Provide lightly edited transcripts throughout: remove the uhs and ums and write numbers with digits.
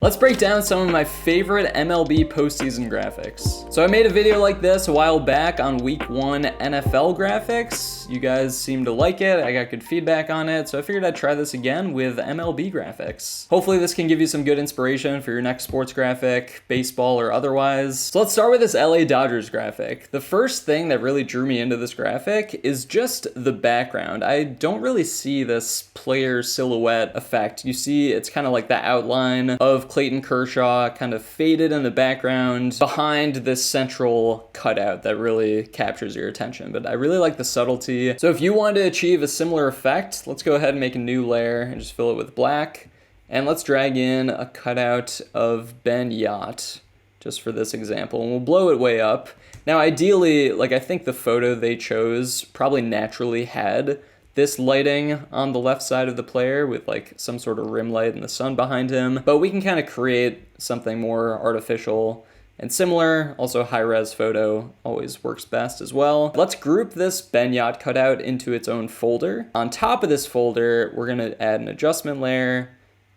Let's break down some of my favorite MLB postseason graphics. So I made a video like this a while back on week 1 NFL graphics. You guys seemed to like it. I got good feedback on it. So I figured I'd try this again with MLB graphics. Hopefully this can give you some good inspiration for your next sports graphic, baseball or otherwise. So let's start with this LA Dodgers graphic. The first thing that really drew me into this graphic is just the background. I don't really see this player silhouette effect. You see it's kind of like the outline of Clayton Kershaw kind of faded in the background behind this central cutout that really captures your attention. But I really like the subtlety. So if you want to achieve a similar effect, let's go ahead and make a new layer and just fill it with black. And let's drag in a cutout of Ben Yacht just for this example, and we'll blow it way up. Now ideally, like I think the photo they chose probably naturally had this lighting on the left side of the player with like some sort of rim light and the sun behind him, but we can kind of create something more artificial and similar. Also high-res photo always works best as well. Let's group this Ben Yacht cutout into its own folder. On top of this folder, we're gonna add an adjustment layer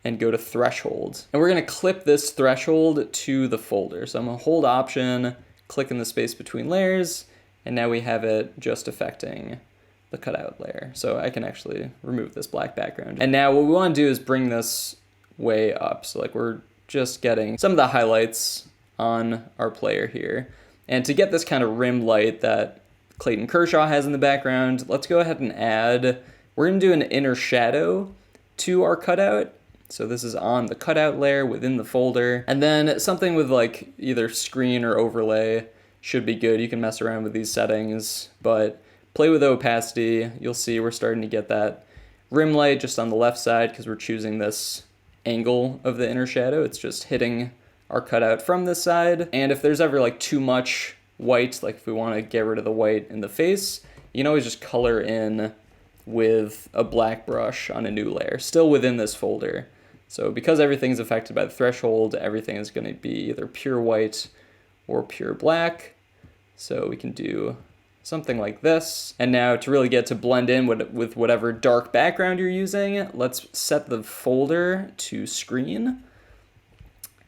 and go to threshold. And we're gonna clip this threshold to the folder. So I'm gonna hold Option, click in the space between layers, and now we have it just affecting the cutout layer. So I can actually remove this black background. And now what we want to do is bring this way up. So like we're just getting some of the highlights on our player here. And to get this kind of rim light that Clayton Kershaw has in the background, let's go ahead and we're gonna do an inner shadow to our cutout. So this is on the cutout layer within the folder. And then something with like either screen or overlay should be good. You can mess around with these settings, but play with opacity. You'll see we're starting to get that rim light just on the left side because we're choosing this angle of the inner shadow. It's just hitting our cutout from this side. And if there's ever like too much white, like if we want to get rid of the white in the face, you can always just color in with a black brush on a new layer, still within this folder. So because everything's affected by the threshold, everything is going to be either pure white or pure black. So we can do something like this. And now to really get to blend in with whatever dark background you're using, let's set the folder to screen.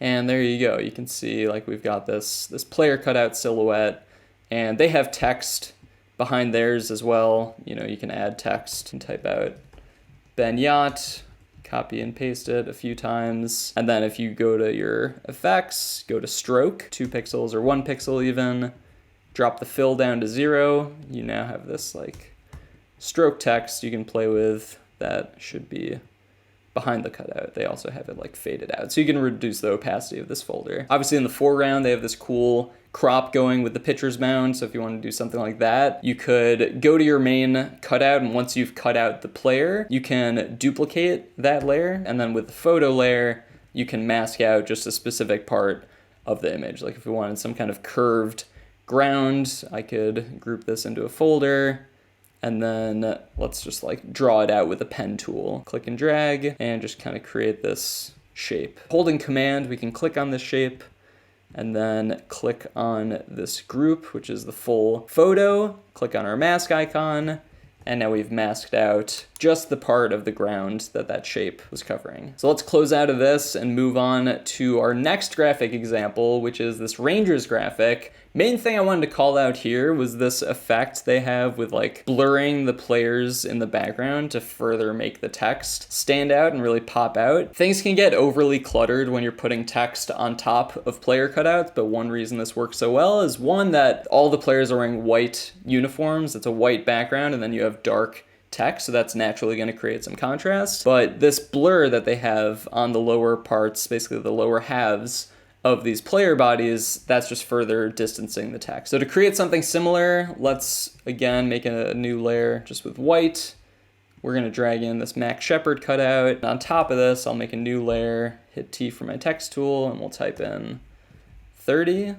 And there you go. You can see like we've got this player cutout silhouette, and they have text behind theirs as well. You know, you can add text and type out Ben Yacht, copy and paste it a few times. And then if you go to your effects, go to stroke, 2 pixels or 1 pixel even, drop the fill down to 0, you now have this like stroke text you can play with that should be behind the cutout. They also have it like faded out, so you can reduce the opacity of this folder. Obviously in the foreground they have this cool crop going with the pitcher's mound, so if you want to do something like that, you could go to your main cutout, and once you've cut out the player, you can duplicate that layer, and then with the photo layer, you can mask out just a specific part of the image. Like if we wanted some kind of curved ground, I could group this into a folder, and then let's just like draw it out with a pen tool. Click and drag, and just kind of create this shape. Holding Command, we can click on this shape, and then click on this group, which is the full photo, click on our mask icon, and now we've masked out just the part of the ground that shape was covering. So let's close out of this and move on to our next graphic example, which is this Rangers graphic. Main thing I wanted to call out here was this effect they have with like blurring the players in the background to further make the text stand out and really pop out. Things can get overly cluttered when you're putting text on top of player cutouts, but one reason this works so well is one, that all the players are wearing white uniforms. It's a white background, and then you have dark text, so that's naturally going to create some contrast. But this blur that they have on the lower parts, basically the lower halves of these player bodies, that's just further distancing the text. So to create something similar, let's again make a new layer just with white. We're going to drag in this Max Shepard cutout. And on top of this, I'll make a new layer, hit T for my text tool, and we'll type in 30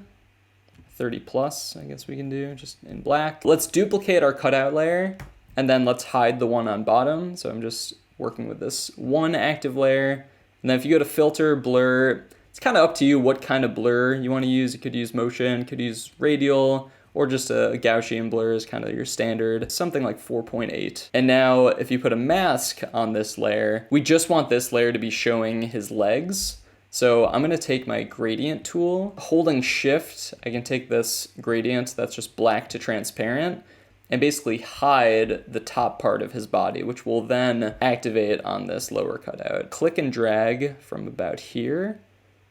plus, I guess we can do, just in black. Let's duplicate our cutout layer, and then let's hide the one on bottom. So I'm just working with this one active layer. And then if you go to Filter, Blur, it's kind of up to you what kind of blur you want to use. You could use motion, could use radial, or just a Gaussian blur is kind of your standard, something like 4.8. And now if you put a mask on this layer, we just want this layer to be showing his legs. So I'm gonna take my gradient tool, holding shift, I can take this gradient that's just black to transparent and basically hide the top part of his body, which will then activate on this lower cutout. Click and drag from about here.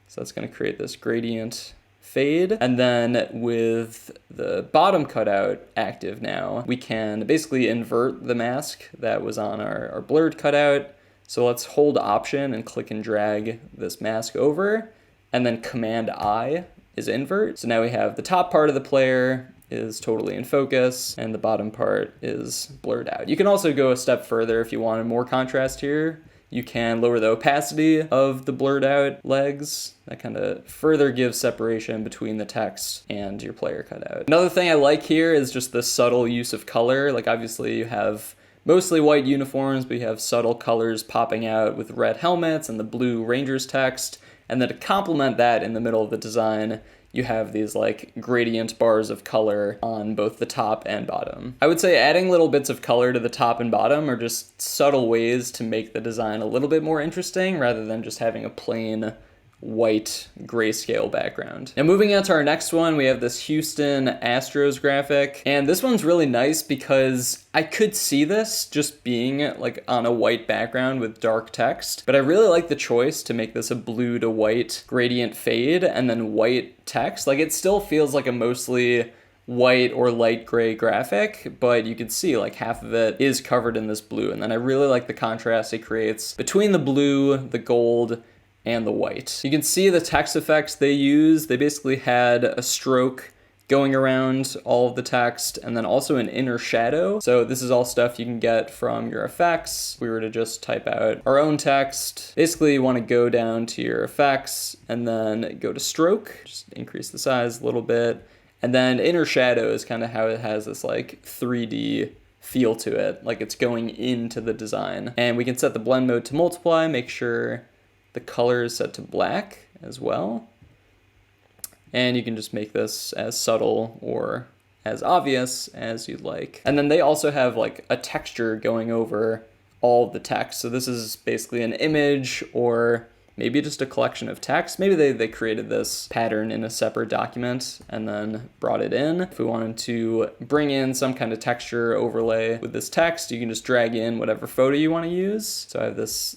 So that's gonna create this gradient fade. And then with the bottom cutout active now, we can basically invert the mask that was on our blurred cutout. So let's hold Option and click and drag this mask over, and then Command I is invert. So now we have the top part of the player is totally in focus and the bottom part is blurred out. You can also go a step further if you wanted more contrast here. You can lower the opacity of the blurred out legs. That kind of further gives separation between the text and your player cutout. Another thing I like here is just the subtle use of color. Like obviously you have mostly white uniforms, but you have subtle colors popping out with red helmets and the blue Rangers text. And then to complement that in the middle of the design, you have these like gradient bars of color on both the top and bottom. I would say adding little bits of color to the top and bottom are just subtle ways to make the design a little bit more interesting rather than just having a plain white grayscale background. Now moving on to our next one, we have this Houston Astros graphic. And this one's really nice because I could see this just being like on a white background with dark text, but I really like the choice to make this a blue to white gradient fade and then white text. Like it still feels like a mostly white or light gray graphic, but you can see like half of it is covered in this blue. And then I really like the contrast it creates between the blue, the gold, and the white. You can see the text effects they use. They basically had a stroke going around all of the text and then also an inner shadow. So this is all stuff you can get from your effects. If we were to just type out our own text, basically you want to go down to your effects and then go to stroke, just increase the size a little bit. And then inner shadow is kind of how it has this like 3D feel to it, like it's going into the design. And we can set the blend mode to multiply, make sure the color is set to black as well. And you can just make this as subtle or as obvious as you'd like. And then they also have like a texture going over all of the text. So this is basically an image or maybe just a collection of text. Maybe they created this pattern in a separate document and then brought it in. If we wanted to bring in some kind of texture overlay with this text, you can just drag in whatever photo you want to use. So I have this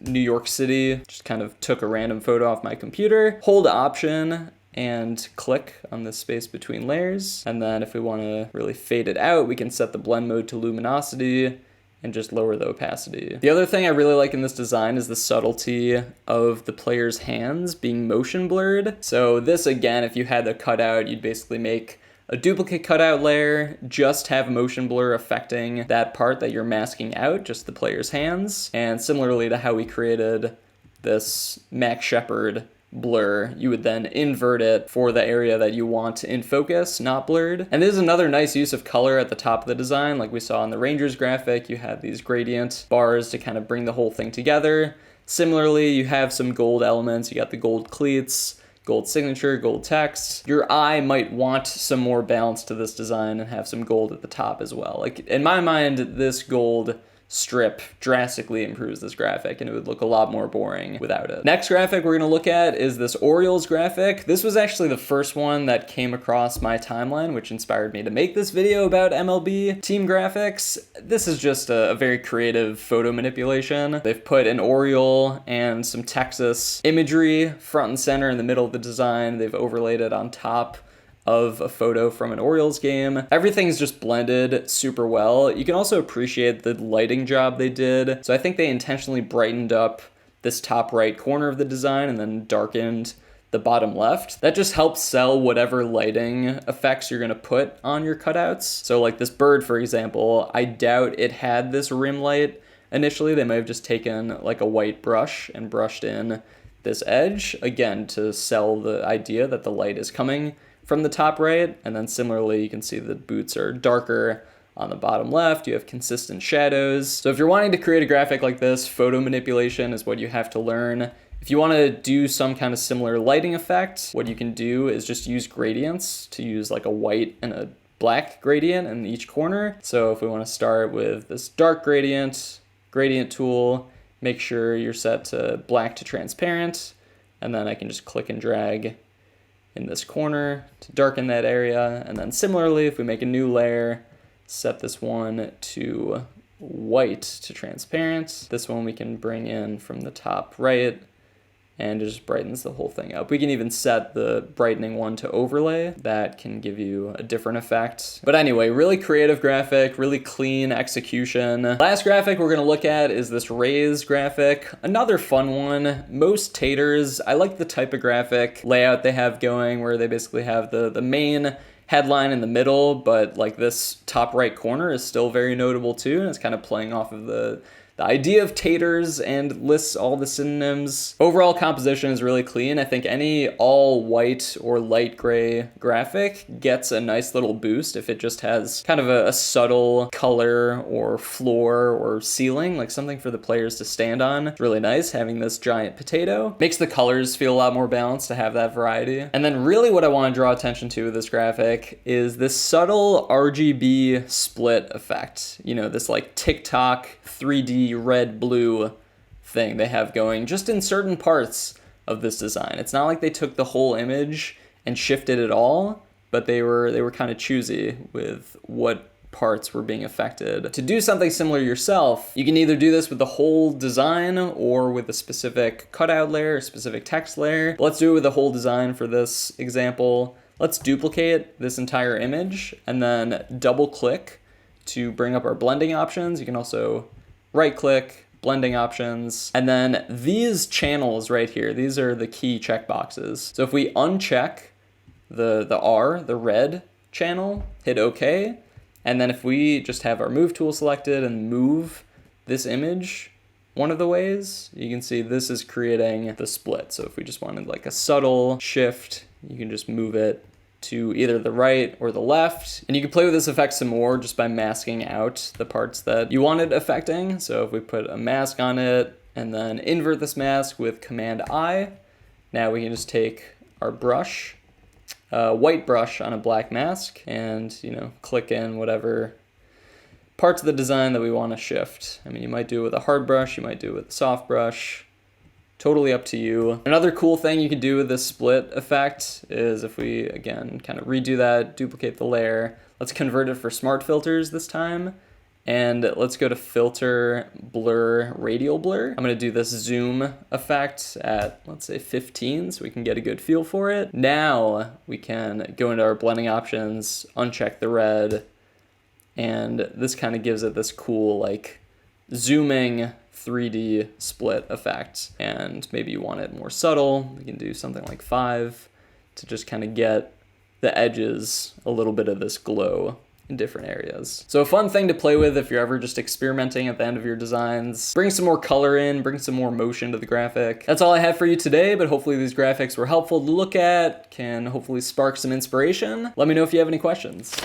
New York City, just kind of took a random photo off my computer, hold Option and click on the space between layers. And then if we want to really fade it out, we can set the blend mode to luminosity and just lower the opacity. The other thing I really like in this design is the subtlety of the player's hands being motion blurred. So this, again, if you had the cutout, you'd basically make a duplicate cutout layer, just have motion blur affecting that part that you're masking out, just the player's hands. And similarly to how we created this Max Shepard blur, you would then invert it for the area that you want in focus, not blurred. And this is another nice use of color at the top of the design. Like we saw in the Rangers graphic, you had these gradient bars to kind of bring the whole thing together. Similarly, you have some gold elements. You got the gold cleats, gold signature, gold text. Your eye might want some more balance to this design and have some gold at the top as well. Like in my mind, this gold strip drastically improves this graphic and it would look a lot more boring without it. Next graphic we're going to look at is this Orioles graphic. This was actually the first one that came across my timeline, which inspired me to make this video about MLB team graphics. This is just a very creative photo manipulation. They've put an Oriole and some Texas imagery front and center in the middle of the design. They've overlaid it on top of a photo from an Orioles game. Everything's just blended super well. You can also appreciate the lighting job they did. So I think they intentionally brightened up this top right corner of the design and then darkened the bottom left. That just helps sell whatever lighting effects you're gonna put on your cutouts. So like this bird, for example, I doubt it had this rim light initially. They might have just taken like a white brush and brushed in this edge, again, to sell the idea that the light is coming from the top right. And then similarly, you can see the boots are darker on the bottom left. You have consistent shadows. So if you're wanting to create a graphic like this, photo manipulation is what you have to learn. If you want to do some kind of similar lighting effect, what you can do is just use gradients to use like a white and a black gradient in each corner. So if we want to start with this dark gradient tool, make sure you're set to black to transparent. and then I can just click and drag in this corner to darken that area. And then similarly, if we make a new layer, set this one to white to transparent. This one we can bring in from the top right, and it just brightens the whole thing up. We can even set the brightening one to overlay. That can give you a different effect. But anyway, really creative graphic, really clean execution. Last graphic we're gonna look at is this Rays graphic. Another fun one. Most taters, I like the typographic layout they have going, where they basically have the main headline in the middle, but like this top right corner is still very notable too, and it's kind of playing off of the idea of taters and lists all the synonyms. Overall composition is really clean. I think any all white or light gray graphic gets a nice little boost if it just has kind of a subtle color or floor or ceiling, like something for the players to stand on. It's really nice having this giant potato. Makes the colors feel a lot more balanced to have that variety. And then really what I want to draw attention to with this graphic is this subtle RGB split effect. You know, this like TikTok 3D red blue thing they have going just in certain parts of this design. It's not like they took the whole image and shifted it all, but they were kind of choosy with what parts were being affected. To do something similar yourself, you can either do this with the whole design or with a specific cutout layer, a specific text layer. Let's do it with the whole design for this example. Let's duplicate this entire image and then double click to bring up our blending options. You can also right click, blending options, and then these channels right here, these are the key checkboxes. So if we uncheck the R, the red channel, hit OK, and then if we just have our move tool selected and move this image one of the ways, you can see this is creating the split. So if we just wanted like a subtle shift, you can just move it to either the right or the left. And you can play with this effect some more just by masking out the parts that you wanted affecting. So if we put a mask on it and then invert this mask with Command I, now we can just take our brush, white brush on a black mask, and click in whatever parts of the design that we want to shift. I mean, you might do it with a hard brush, you might do it with a soft brush. Totally up to you. Another cool thing you can do with this split effect is if we, again, kind of redo that, duplicate the layer, let's convert it for smart filters this time. And let's go to filter, blur, radial blur. I'm gonna do this zoom effect at, let's say 15, so we can get a good feel for it. Now we can go into our blending options, uncheck the red, and this kind of gives it this cool, like, zooming 3D split effect. And maybe you want it more subtle, we can do something like 5 to just kind of get the edges a little bit of this glow in different areas. So a fun thing to play with if you're ever just experimenting at the end of your designs. Bring some more color in, bring some more motion to the graphic. That's all I have for you today, but hopefully these graphics were helpful to look at, can hopefully spark some inspiration. Let me know if you have any questions.